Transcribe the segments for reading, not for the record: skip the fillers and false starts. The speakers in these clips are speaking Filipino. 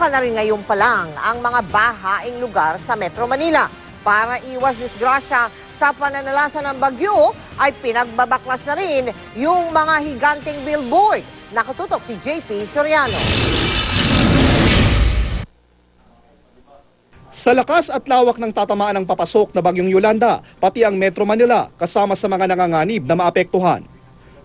Tinututukan na rin ngayon pa lang ang mga bahaing lugar sa Metro Manila. Para iwas disgrasya sa pananalasa ng bagyo ay pinagbabaklas na rin yung mga higanting billboard. Nakatutok si JP Soriano. Sa lakas at lawak ng tatamaan ng papasok na bagyong Yolanda, pati ang Metro Manila kasama sa mga nanganganib na maapektuhan.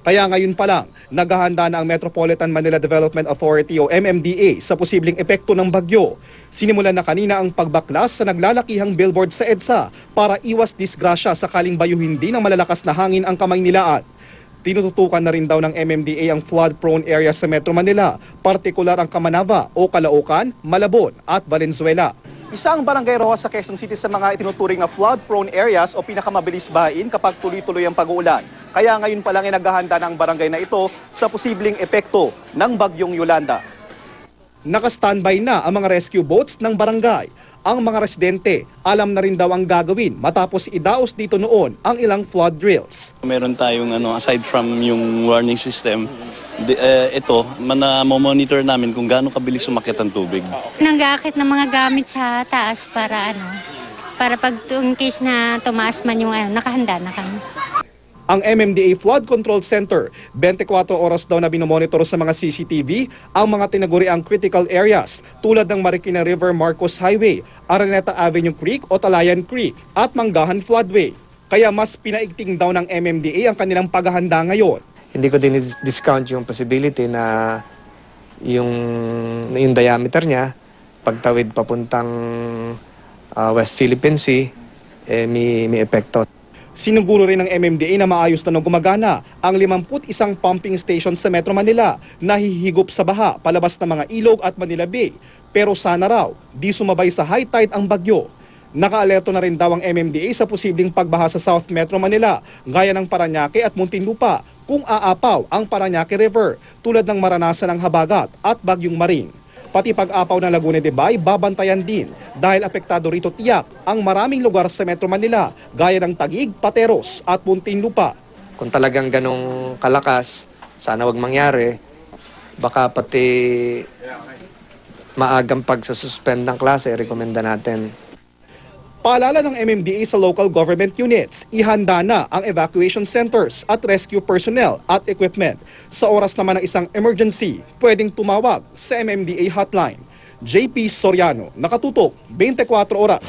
Kaya ngayon pa lang, naghahanda na ang Metropolitan Manila Development Authority o MMDA sa posibleng epekto ng bagyo. Sinimulan na kanina ang pagbaklas sa naglalakihang billboard sa EDSA para iwas disgrasya sakaling bayuhin din ng malalakas na hangin ang Kamaynilaan. Tinututukan na rin daw ng MMDA ang flood-prone areas sa Metro Manila, partikular ang Camanava o Caloocan, Malabon at Valenzuela. Isang barangay Rojas sa Quezon City sa mga itinuturing na flood-prone areas o pinakamabilis bahain kapag tuloy-tuloy ang pag-uulan. Kaya ngayon pa lang ay naghahanda ng barangay na ito sa posibleng epekto ng bagyong Yolanda. Naka-standby na ang mga rescue boats ng barangay. Ang mga residente, alam na rin daw ang gagawin matapos idaos dito noon ang ilang flood drills. Meron tayong aside from yung warning system, ito, monitor namin kung gaano kabilis sumakit ang tubig. Nag-aakit ng mga gamit sa taas para pag in case na tumaas man yung nakahanda na kami. Ang MMDA Flood Control Center, 24 oras daw na binomonitor sa mga CCTV ang mga tinaguriang critical areas tulad ng Marikina River Marcos Highway, Araneta Avenue Creek o Talayan Creek at Manggahan Floodway. Kaya mas pinaigting daw ng MMDA ang kanilang paghahanda ngayon. Hindi ko din discount yung possibility na yung diameter niya, pagtawid papuntang West Philippine Sea, may epekto. Sinuguro rin ng MMDA na maayos na gumagana ang 51 pumping station sa Metro Manila na hihigop sa baha palabas ng mga ilog at Manila Bay. Pero sana raw, di sumabay sa high tide ang bagyo. Naka-alerto na rin daw ang MMDA sa posibleng pagbaha sa South Metro Manila, gaya ng Parañaque at Muntinlupa, kung aapaw ang Parañaque River tulad ng maranasan ng habagat at bagyong Maring. Pati pag-apaw ng Laguna de Bay, babantayan din dahil apektado rito tiyak ang maraming lugar sa Metro Manila gaya ng Taguig, Pateros at Muntinlupa. Kung talagang ganong kalakas, sana wag mangyari, baka pati maagang pagsususpend ng klase, rekomenda natin. Paalala ng MMDA sa local government units, ihanda na ang evacuation centers at rescue personnel at equipment. Sa oras naman ng isang emergency, pwedeng tumawag sa MMDA hotline. JP Soriano, nakatutok 24 oras.